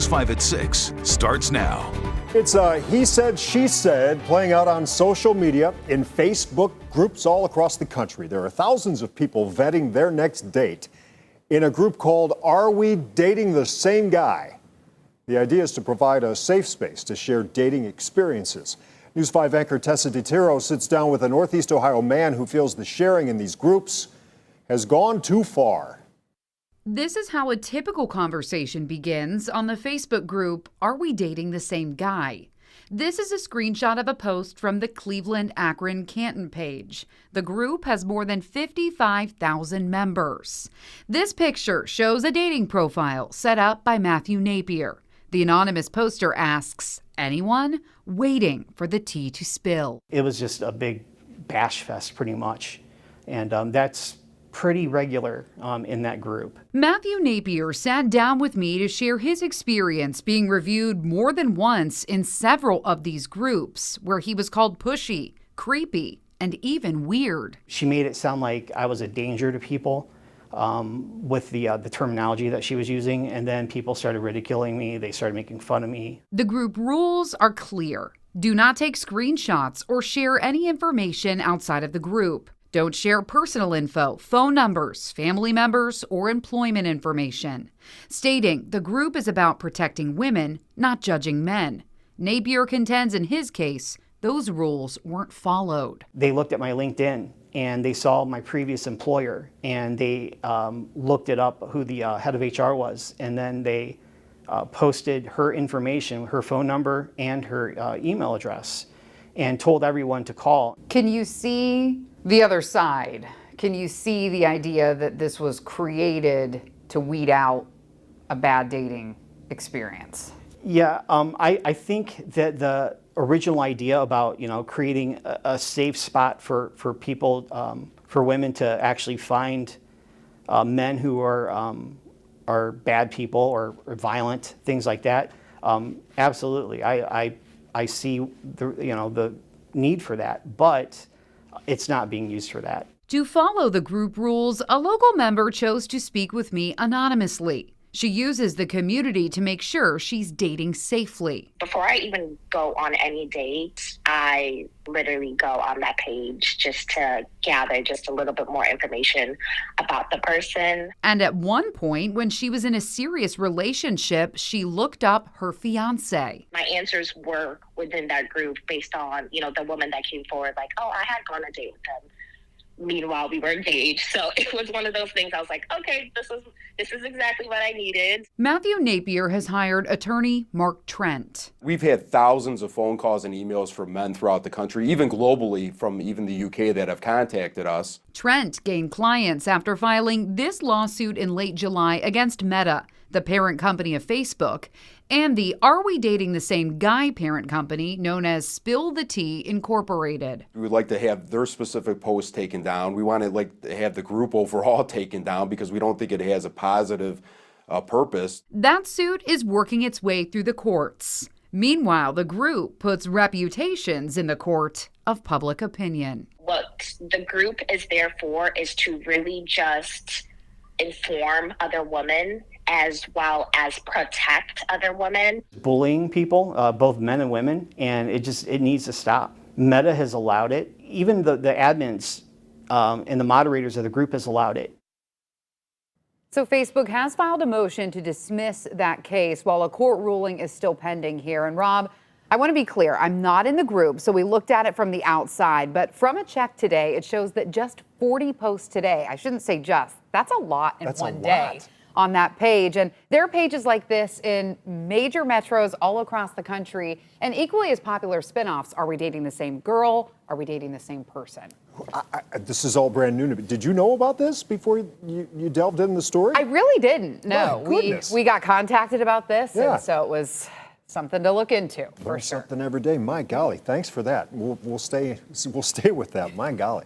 News 5 at 6 starts now. It's a he said, she said playing out on social media in Facebook groups all across the country. There are thousands of people vetting their next date in a group called Are We Dating the Same Guy? The idea is to provide a safe space to share dating experiences. News 5 anchor Tessa DiTiro sits down with a Northeast Ohio man who feels the sharing in these groups has gone too far. This is how a typical conversation begins on the Facebook group, Are We Dating the Same Guy? This is a screenshot of a post from the Cleveland, Akron, Canton page. The group has more than 55,000 members. This picture shows a dating profile set up by Matthew Napier. The anonymous poster asks, anyone? Waiting for the tea to spill. It was just a big bash fest pretty much. And that's pretty regular in that group. Matthew Napier sat down with me to share his experience being reviewed more than once in several of these groups, where he was called pushy, creepy, and even weird. She made it sound like I was a danger to people with the terminology that she was using, and then people started ridiculing me. They started making fun of me. The group rules are clear. Do not take screenshots or share any information outside of the group. Don't share personal info, phone numbers, family members, or employment information. Stating the group is about protecting women, not judging men. Napier contends in his case, those rules weren't followed. They looked at my LinkedIn and they saw my previous employer and they looked it up who the head of HR was, and then they posted her information, her phone number and her email address, and told everyone to call. Can you see the other side? Can you see the idea that this was created to weed out a bad dating experience? Yeah, I think that the original idea about creating a safe spot for people, for women to actually find men who are bad people or violent, things like that. Absolutely, I see the need for that, but it's not being used for that. To follow the group rules, a local member chose to speak with me anonymously. She uses the community to make sure she's dating safely. Before I even go on any date, I literally go on that page just to gather just a little bit more information about the person. And at one point, when she was in a serious relationship, she looked up her fiancé. My answers were within that group based on, the woman that came forward, like, oh, I had gone on a date with them. Meanwhile, we were engaged. So it was one of those things. I was like, okay, this is exactly what I needed. Matthew Napier has hired attorney Mark Trent. We've had thousands of phone calls and emails from men throughout the country, even globally, from even the UK, that have contacted us. Trent gained clients after filing this lawsuit in late July against Meta, the parent company of Facebook, and the Are We Dating the Same Guy parent company known as Spill the Tea Incorporated. We would like to have their specific posts taken down. We want to have the group overall taken down because we don't think it has a positive purpose. That suit is working its way through the courts. Meanwhile, the group puts reputations in the court of public opinion. What the group is there for is to really just inform other women as well as protect other women. Bullying people, both men and women, and it needs to stop. Meta has allowed it. Even the admins and the moderators of the group has allowed it. So Facebook has filed a motion to dismiss that case while a court ruling is still pending here. And Rob, I want to be clear, I'm not in the group, so we looked at it from the outside. But from a check today, it shows that just 40 posts today. I shouldn't say just. That's a lot in one day on that page. And there are pages like this in major metros all across the country. And equally as popular spinoffs, Are We Dating the Same Girl? Are We Dating the Same Person? This is all brand new to me. Did you know about this before you delved into the story? I really didn't. No, goodness. we got contacted about this, Yeah. and so it was something to look into for sure. Something every day. My golly, thanks for that. We'll stay with that. My golly.